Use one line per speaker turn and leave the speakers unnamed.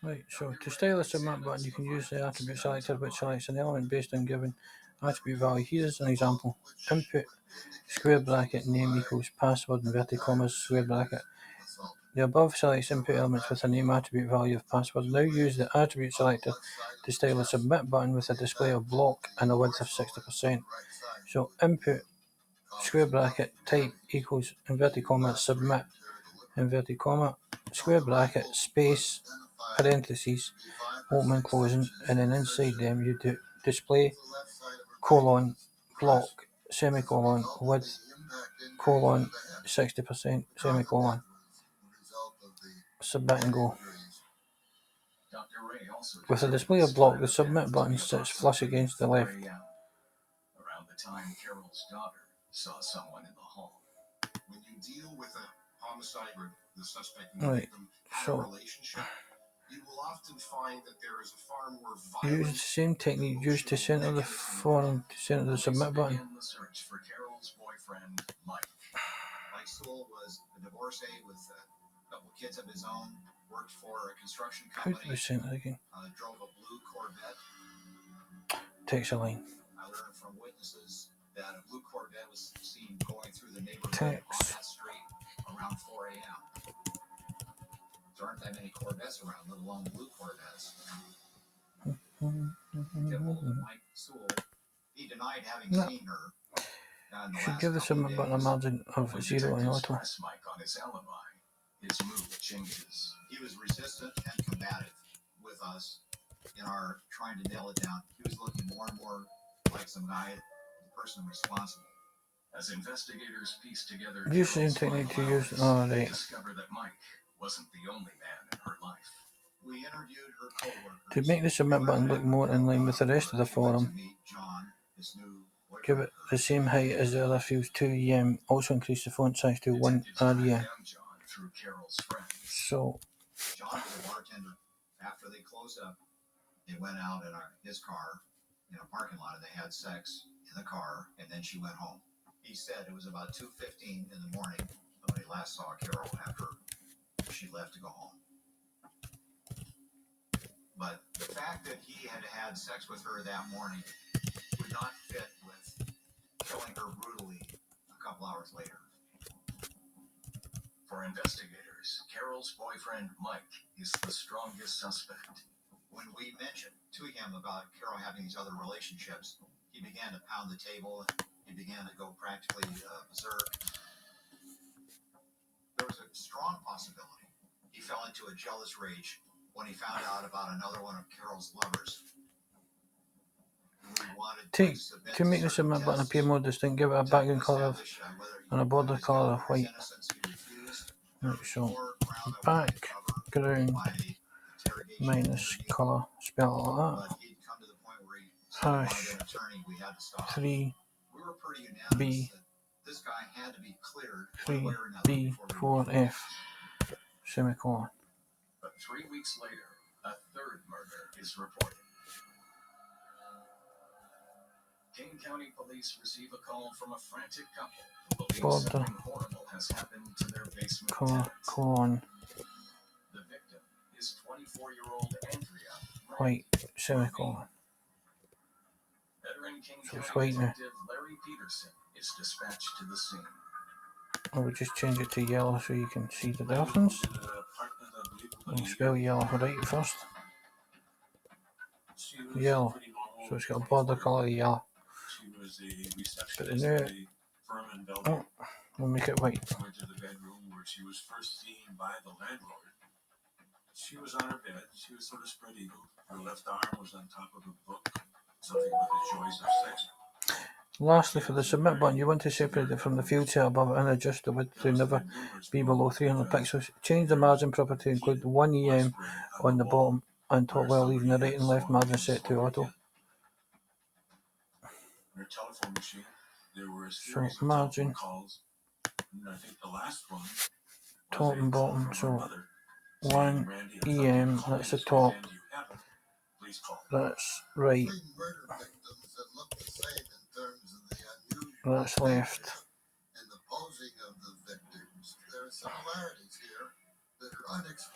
Right, so to style a submit button, you can use the attribute selector, which selects an element based on given attribute value. Here's an example. Input square bracket name equals password inverted commas square bracket. The above selects input elements with a name attribute value of password. Now use the attribute selector to style a submit button with a display of block and a width of 60%. So input square bracket type equals inverted comma submit inverted comma square bracket space parentheses open and closing, and then inside them you do display colon block semicolon width colon 60% semicolon. Submit and go. With a display of block, the submit button sits flush against the left.
Around the time Carol's daughter saw someone in the hall. When you deal with a homicide where the suspect and the victim had a relationship, you will often find that there is a far more violent.
Use the same technique used to center the form to center the submit button.
The search for Carol's boyfriend, Mike. Mike Sewell was a divorcee with a couple kids of his own. Worked for a construction company.
How do we center again?
Drove a blue Corvette.
Text a line.
I learned from witnesses that a blue Corvette was seen going through the neighborhood
Text.
on that street around 4 a.m. There aren't that many Corvettes around, let alone blue Corvettes. Get hold of Mike Sewell. He denied having seen her.
Should give the submit button a margin of 0 in auto.
Mike on his alibi. His mood changes. He was resistant and combative with us in our trying to nail it down. He was looking more and more like some guy, the person responsible. As investigators piece together,
Use the same technique to use. Oh, right.
Discover that Mike wasn't the only man in her life. We interviewed her coworkers.
To make the submit button look more in line with the rest of the forum, give it the same height as the other fields 2 EM. Also increase the font size to 1 REM. So,
John was a bartender. After they closed up, they went out in his car in a parking lot and they had sex in the car, and then she went home. He said it was about 2:15 in the morning when he last saw Carol after she left to go home. But the fact that he had had sex with her that morning would not fit with killing her brutally a couple hours later. For investigators, Carol's boyfriend Mike is the strongest suspect. When we mentioned to him about Carol having these other relationships, he began to pound the table and he began to go practically berserk. There was a strong possibility he fell into a jealous rage when he found out about another one of Carol's lovers.
to make the submit button appear more distinct, give it a background colour and a border colour of white. Right, so background minus colour, spell it like that. Hash 3B 3B4F semicolon.
But 3 weeks later, a third murder is reported. King County Police receive a call from a frantic couple who believes something horrible has happened to their basement
colon.
The victim is 24-year-old Andrea
White semicolon.
Veteran King
So it's
County
white now.
Detective Larry Peterson is dispatched to the scene.
I would just change it to yellow so you can see the difference. I'll spell yellow right first. Yellow. So it's got a border colour yellow. But now we'll make it white.
Went to the bedroom where she was first seen by the landlord. She was on her bed. She was sort of spread eagle. Her left arm was on top of a book. Something with the joys of sex.
Lastly, for the submit button, you want to separate it from the field set above it and adjust the width to never be below 300 pixels. Change the margin property to include 1 EM on the bottom and top while leaving the right and left margin set to auto. So margin, top and bottom, so 1 EM, that's the top, that's right, that's left.